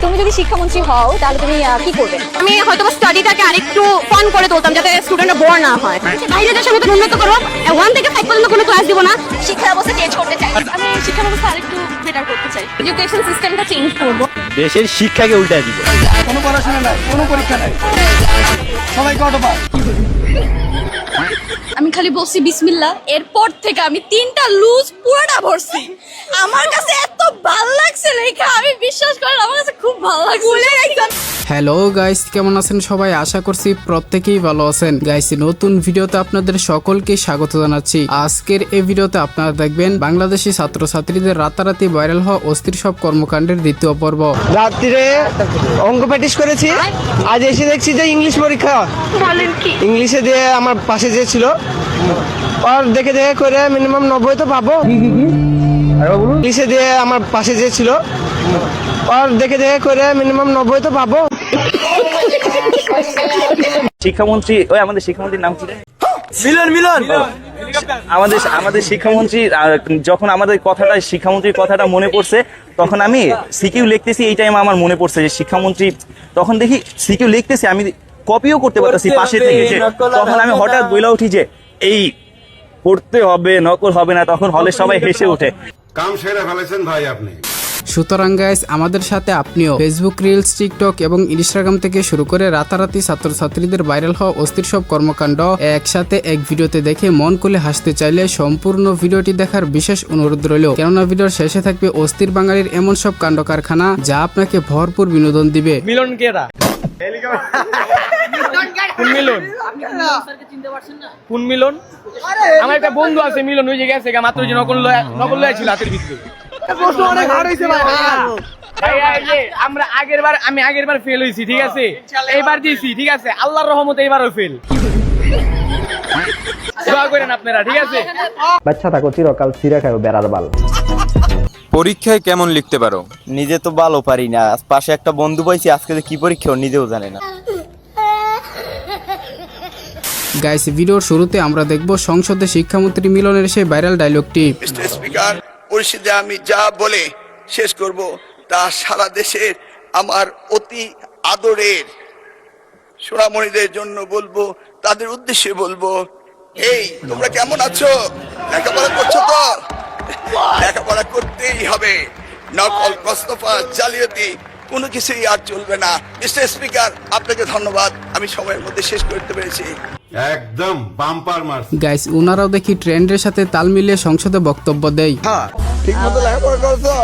তুমি যদি শিক্ষামন্ত্রী হও তাহলে তুমি কি করবে? আমি হয়তো স্টাডিটাকে আরেকটু ফান করে তুলতাম যাতে স্টুডেন্টরা বোর না হয়। বাইরে দেশের মতো উন্নত করব, 1 থেকে 5 পর্যন্ত কোনো ক্লাস দিব না। শিক্ষা ব্যবস্থা চেঞ্জ করতে চাই। আমি শিক্ষা ব্যবস্থা আরেকটু বেটার করতে চাই। এডুকেশন সিস্টেমটা চেঞ্জ করব। দেশের শিক্ষাকে উল্টা দিব। কোনো পড়াশোনা নাই, কোনো পরীক্ষা নাই, সবাইকে অটোপাস। আমি খালি বলছি বিসমিল্লাহ, এরপর থেকে আমি 3টা লুজ পুরোটা ভরছি। আমার কাছে এত ভালো লাগছে লেখা, আমি বিশ্বাস করেন আমার কাছে খুব ভালো লাগছে। হ্যালো গাইস, কেমন আছেন সবাই? আশা করছি প্রত্যেকেই ভালো আছেন। গাইস, নতুন ভিডিওতে আপনাদের সকলকে স্বাগত জানাচ্ছি। আজকের এই ভিডিওতে আপনারা দেখবেন বাংলাদেশি ছাত্রছাত্রীদের রাতারাতি ভাইরাল হওয়া অস্থির সব কর্মকাণ্ডের দ্বিতীয় পর্ব। রাত্রিরে অঙ্ক প্র্যাকটিস করেছি, আজ এসে দেখছি যে ইংলিশ পরীক্ষা। বলেন কি? ইংলিশে দিয়ে আমার পাশে যে ছিল আর দেখে দেখে করে মিনিমাম 90 তো পাবো। ইংলিশে দিয়ে আমার পাশে যে ছিল আর দেখে দেখে করে মিনিমাম 90 তো পাবো। শিক্ষামন্ত্রী, আমাদের শিক্ষামন্ত্রীর নাম কি রে? মিলন আমাদের শিক্ষামন্ত্রী যখন আমাদের শিক্ষামন্ত্রীর কথাটা মনে পড়ছে, তখন আমি সিকিউ লিখতেছি। এই টাইমে আমার মনে পড়ছে যে শিক্ষামন্ত্রী, তখন দেখি সিকিউ লিখতেছি, আমি কপিও করতে পারতেছি পাশে থেকে। যে তখন আমি হঠাৎ বইলা উঠি যে এই পড়তে হবে, নকল হবে না। তখন হলে সবাই হেসে ওঠে। কাম সেরে ফেলেছেন ভাই আপনি। সুতরাং গাইস, আমাদের সাথে আপনিও ফেসবুক রিলস, টিকটক এবং ইনস্টাগ্রাম থেকে শুরু করে রাতারাতি ছাত্রছাত্রীদের ভাইরাল হওয়া অস্থির সব কর্মকাণ্ড একসাথে এক ভিডিওতে দেখে মন খুলে হাসতে চাইলে সম্পূর্ণ ভিডিওটি দেখার বিশেষ অনুরোধ রইল। কেননা ভিডিওর শেষে থাকবে অস্থির বাঙালির এমন সব কাণ্ড কারখানা যা আপনাকে ভরপুর বিনোদন দিবে। মিলন কেরা? কোন মিলন? কোন মিলন? আমার একটা বন্ধু আছে মিলন, ওই যে গেছে মাত্র যে নকল লয়া ছিল হাতের ভিতরে। প্রশ্ন অনেক হার্ড হইছে ভাই। আমি আগের বার ফেল হইছি, ঠিক আছে? এইবার দিয়েছি, ঠিক আছে? আল্লাহর রহমতে এবারও ফেল। দোয়া করেন আপনারা, ঠিক আছে? বাচ্চা থাকো চিরকাল ছিঁড়ে খাও বেড়ার বাল। পরীক্ষায় কেমন লিখতে পারো? নিজে তো ভালো পারি না, পাশে একটা বন্ধু পাইছি, আজকে কি পরীক্ষা নিজেও জানে না। গাইস, ভিডিওর শুরুতে আমরা দেখব সংসদে শিক্ষামন্ত্রী মিলনের সেই ভাইরাল ডায়লগটি। মিস্টার স্পিকার, পরিষদে আমি যা বলে শেষ করব তা সারা দেশের আমার অতি আদরের সোনামণিদের জন্য বলবো, তাদের উদ্দেশ্যে বলবো, এই তোমরা কেমন আছো? লেখাপড়া করছো তো? লেখাপড়া করতেই হবে। নকল, কস্তফা, জালিয়াতি কোনো কিছুই আর চলবে না। মিস্টার স্পিকার, আপনাকে ধন্যবাদ, আমি সময়ের মধ্যে শেষ করতে পেরেছি। একদম বাম্পার মার। গাইস, ওনারাও দেখি ট্রেন্ডের সাথে তাল মিলিয়ে সংসদে বক্তব্য দেয়। ঠিক মতো লেখাপড়া করছো?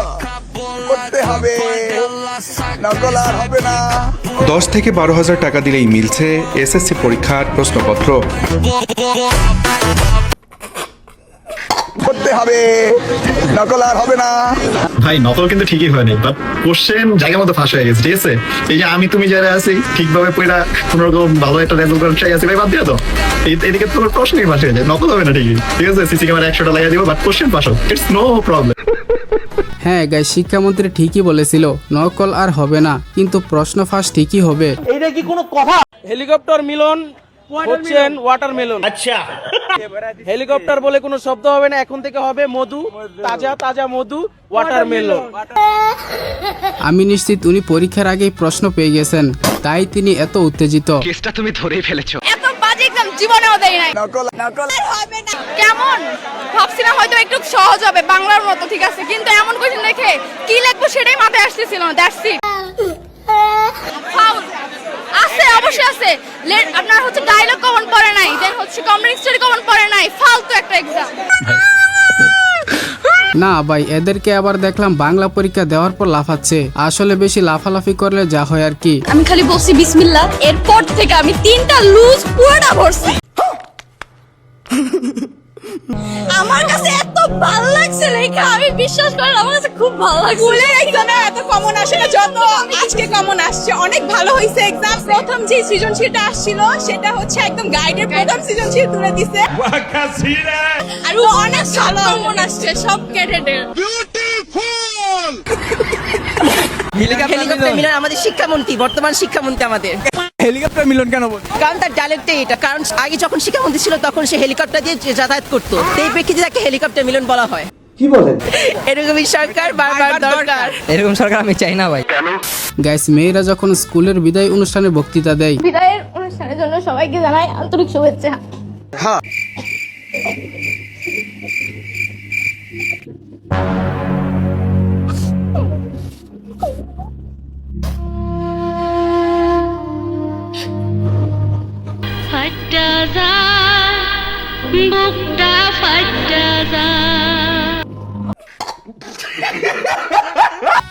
করতে হবে, নকল আর হবে না। 10 থেকে 12,000 টাকা দিলেই মিলছে এসএসসি পরীক্ষার প্রশ্নপত্র। করতে হবে, নকল আর হবে না। ভাই, নকল কিন্তু ঠিকই হয়নি, বাট কোশ্চেন জায়গা মতো ফাঁস হয়ে গেছে, ঠিক আছে? এই যে আমি তুমি যারা আছি ঠিকভাবে পড়া কোনোরকম ভালো একটা রেজাল্ট করার ট্রাই আছে, ভাই বাদ দিয়ে তো এদিকে তোমার প্রশ্নই ফাঁস হয়ে যায়। নকল হবে না ঠিকই, ঠিক আছে? সিসি ক্যামেরা 100টা লাগিয়ে দিব, বাট কোশ্চেন ফাঁস হোক, ইটস নো প্রবলেম। হ্যাঁ গাইস, শিক্ষামন্ত্রী ঠিকই বলেছিল, নকল আর হবে না, কিন্তু প্রশ্ন ফাঁস ঠিকই হবে। এইটা কি কোনো কথা? হেলিকপ্টার মিলন হচ্ছেন ওয়াটারমেলন। আচ্ছা, হেলিকপ্টার বলে কোনো শব্দ হবে না, এখন থেকে হবে মধু, তাজা তাজা মধু, ওয়াটারমেলন। আমি নিশ্চিত উনি পরীক্ষার আগেই প্রশ্ন পেয়ে গেছেন, তাই তিনি এত উত্তেজিত। কেসটা তুমি ধরেই ফেলেছো। এত বাজে এক্সাম জীবনেও দেই নাই। নকল নকল হবে না। কেমন ভাবছিলাম হয়তো একটু সহজ হবে বাংলার মতো, ঠিক আছে? কিন্তু এমন কোশ্চেন দেখে কি লিখবো সেটাই মাথায় আসতেছিল না। That's it. আছে, অবশ্যই আছে। আপনার হচ্ছে ডায়লগ কমন পড়ে নাই, দেন হচ্ছে কমেডি স্টোরি কমন পড়ে নাই, ফালতু একটা এক্সাম। না ভাই, এদেরকে আবার দেখলাম বাংলা পরীক্ষা দেওয়ার পর লাফাচ্ছে। আসলে বেশি লাফালাফি করলে যা হয় আর কি। আমি খালি বলছি বিসমিল্লাহ, এরপর থেকে আমি 3টা লুজ পুরোটা ভরছি। আমার কাছে এত ভালো লাগছে লেখা, আমি বিশ্বাস করেন আমার কাছে খুব ভালো লাগছে। স্কুলের এক্সামে এত কমন আসে না যত আজকে কমন আসছে। অনেক ভালো হয়েছে এক্সাম। প্রথম যে সৃজনশীলটা আসছিল সেটা হচ্ছে একদম গাইডের প্রথম সৃজনশীল তুলে দিছে, আর অনেক ভালো কমন আসছে সব ক্যাডেটের। হেলিকপ্টার মিলন আমাদের শিক্ষামন্ত্রী, বর্তমান শিক্ষামন্ত্রী আমাদের। হেলিকপ্টার মিলন কেন বল? কারণ তার ডায়লগটাই এটা, কারণ আগে যখন শিক্ষামন্ত্রী ছিল তখন সে হেলিকপ্টার দিয়ে যাতায়াত করতো, সেই প্রেক্ষিতে তাকে হেলিকপ্টার মিলন বলা হয়। এরকমই সরকার বারবার দরকার। এরকম সরকার আমি চাই না ভাই। গাইস, মেয়েরা যখন স্কুলের বিদায় অনুষ্ঠানে বক্তৃতা দেয়, বিদায়ের অনুষ্ঠানের জন্য সবাইকে জানাই আন্তরিক শুভেচ্ছা।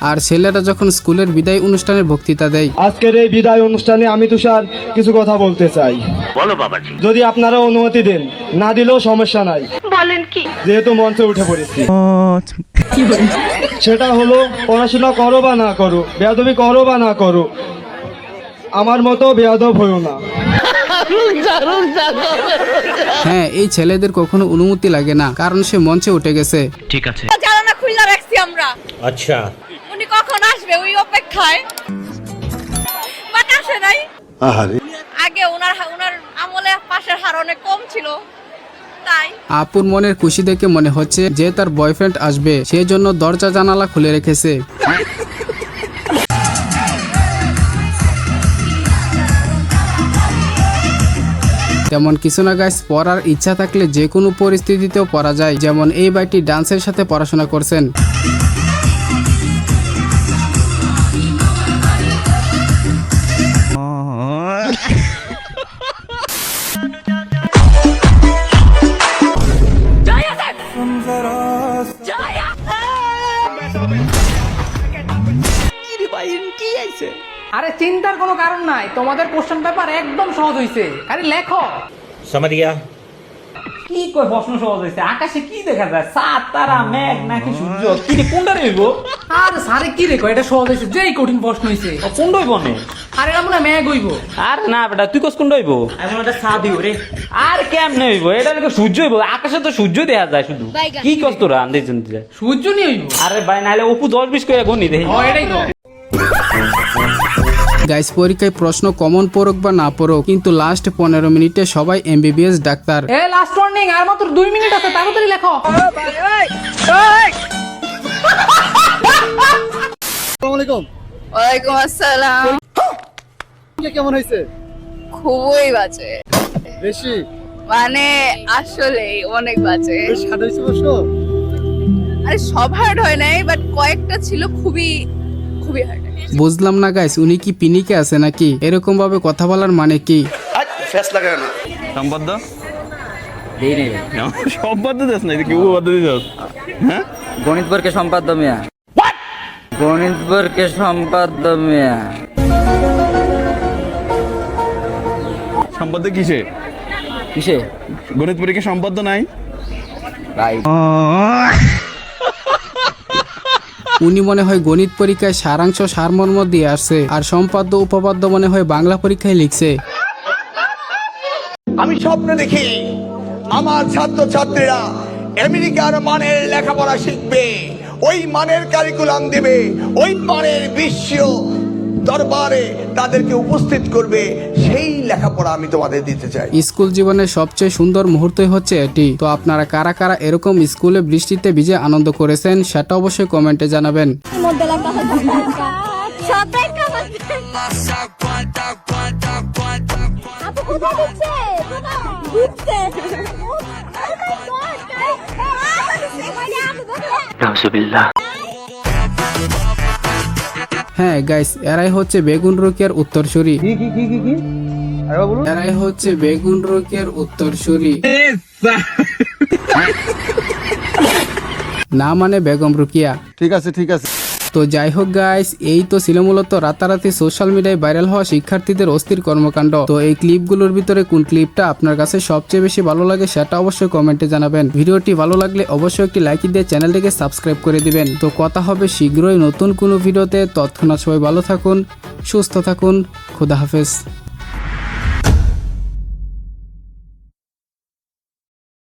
আর ছেলেরা যখন স্কুলের বিদায় অনুষ্ঠানে বক্তৃতা দেয়, আজকের এই বিদায় অনুষ্ঠানে আমি তুষার কিছু কথা বলতে চাই। বলো বাবাজি। যদি আপনারা অনুমতি দেন, না দিলেও সমস্যা নাই। বলেন কি? যেহেতু মঞ্চে উঠে পড়েছি, সেটা হলো পড়াশোনা করো বা না করো, বেয়াদবি করো বা না করো, আমার মতো বেয়াদব হইও না। হ্যাঁ, এই ছেলেদের কখনো অনুমতি লাগে না, কারণ সে মঞ্চে উঠে গেছে। জানালা খুললা রাখছি আমরা। আচ্ছা, উনি কখন আসবে ওই অপেক্ষায়, বাট আসে নাই। আগে ওনার আমলে পাশের হার অনেক কম ছিল, তাই আপুর মনের খুশি দেখে মনে হচ্ছে যে তার বয়ফ্রেন্ড আসবে, সেজন্য দরজা জানালা খুলে রেখেছে। তেমন কিছু না গাইস, পড়ার ইচ্ছা থাকলে যে কোনো পরিস্থিতিতেও পড়া যায়। যেমন এই ভাইটি ডান্সের সাথে পড়াশোনা করছেন। আরে চিন্তার কোনো কারণ নাই, তোমাদের কোশ্চেন পেপার একদম সহজ হইছে, আরে লেখো। কি কই প্রশ্ন সহজ হইছে? আকাশে কি দেখা যায়? চাঁদ, তারা, মেঘ নাকি সূর্য? কি রে কোনটা রইব? আরে সারে কি রেখো, এটা সহজ হইছে, যেই কঠিন প্রশ্ন হইছে। কোনটা হইব নে? আরে এটা মনে হয় মেঘ হইব। আর না বেটা, তুই কস কোনটা হইব? আমি ওটা চাঁদ হইব রে। আর কেমনে হইব? এটা নাকি সূর্য হইব? আকাশে তো সূর্য দেখা যায় শুধু। কি কস তোরা আন্দাজ জানতে? সূর্য নি হইব। আরে ভাই, নাইলে অপু 10-20 করে গনি দেই। ও এটাই তো। গাইস, পরীক্ষায় প্রশ্ন কমন পড়ুক বা না পড়ুক, কিন্তু লাস্ট 15 মিনিটে সবাই এমবিবিএস ডাক্তার। এ লাস্ট ওয়ার্নিং, আর মাত্র 2 মিনিট আছে, তাড়াতাড়ি লেখো। আসসালামু আলাইকুম। ওয়ালাইকুম আসসালাম। কেমন হইছে? খুবই বাজে, বেশি মানে আসলে অনেক বাজে। হার্ড হইছে প্রশ্ন? আরে সব হার্ড হয় নাই, বাট কয়েকটা ছিল খুবই খুবই হার্ড। বুঝলাম না গাইস, উনি কি পিনিকে আছে নাকি? এরকম ভাবে কথা বলার মানে কি? সম্পাদ্য দেই নেই, সম্পাদ্য দেস না, কি উপপাদ্য দিছস? হ্যাঁ, গণিত বর্গে সম্পাদ্য মিয়া। গণিত বর্গে সম্পাদ্য মিয়া। সম্পাদ্য কিসে? কিসে? গণিত পরীক্ষা সম্পাদ্য নাই ভাই। উনি মনে হয় গণিত পরীক্ষায় সারাংশ সারমর্ম দিয়ে আসছে, আর সম্পাদ্য উপপাদ্য মনে হয় বাংলা পরীক্ষায় লিখছে। আমি স্বপ্ন দেখি আমার ছাত্রছাত্রীরা আমেরিকার মানের লেখাপড়া শিখবে, ওই মানের কারিকুলাম দেবে, ওই মানের বিশ্ব দরবারে তাদেরকে উপস্থিত করবে, সেই লেখাপড়া আমি তোমাদের দিতে চাই। স্কুল জীবনের সবচেয়ে সুন্দর মুহূর্তই হচ্ছে এটি। তো আপনারা কারা কারা এরকম স্কুলে বৃষ্টিতে ভিজে আনন্দ করেছেন সেটা অবশ্যই কমেন্টে জানাবেন। হ্যাঁ গাইস, এরাই হচ্ছে বেগুন রোকের উত্তরসূরি। এরাই হচ্ছে বেগুন রোকের উত্তরসূরি, না মানে বেগম রুকিয়া। ঠিক আছে ঠিক আছে। তো যাই হোক গাইস, এই তো ছিল মূলত রাতারাতি সোশ্যাল মিডিয়ায় ভাইরাল হওয়া শিক্ষার্থীদের অস্থির কর্মকাণ্ড। তো এই ক্লিপগুলোর ভিতরে কোন ক্লিপটা আপনার কাছে সবচেয়ে বেশি ভালো লাগে সেটা অবশ্যই কমেন্টে জানাবেন। ভিডিওটি ভালো লাগলে অবশ্যই একটি লাইক দিয়ে চ্যানেলটিকে সাবস্ক্রাইব করে দিবেন। তো কথা হবে শীঘ্রই নতুন কোনো ভিডিওতে। তৎক্ষণাৎ সবাই ভালো থাকুন, সুস্থ থাকুন, খোদা হাফেজ।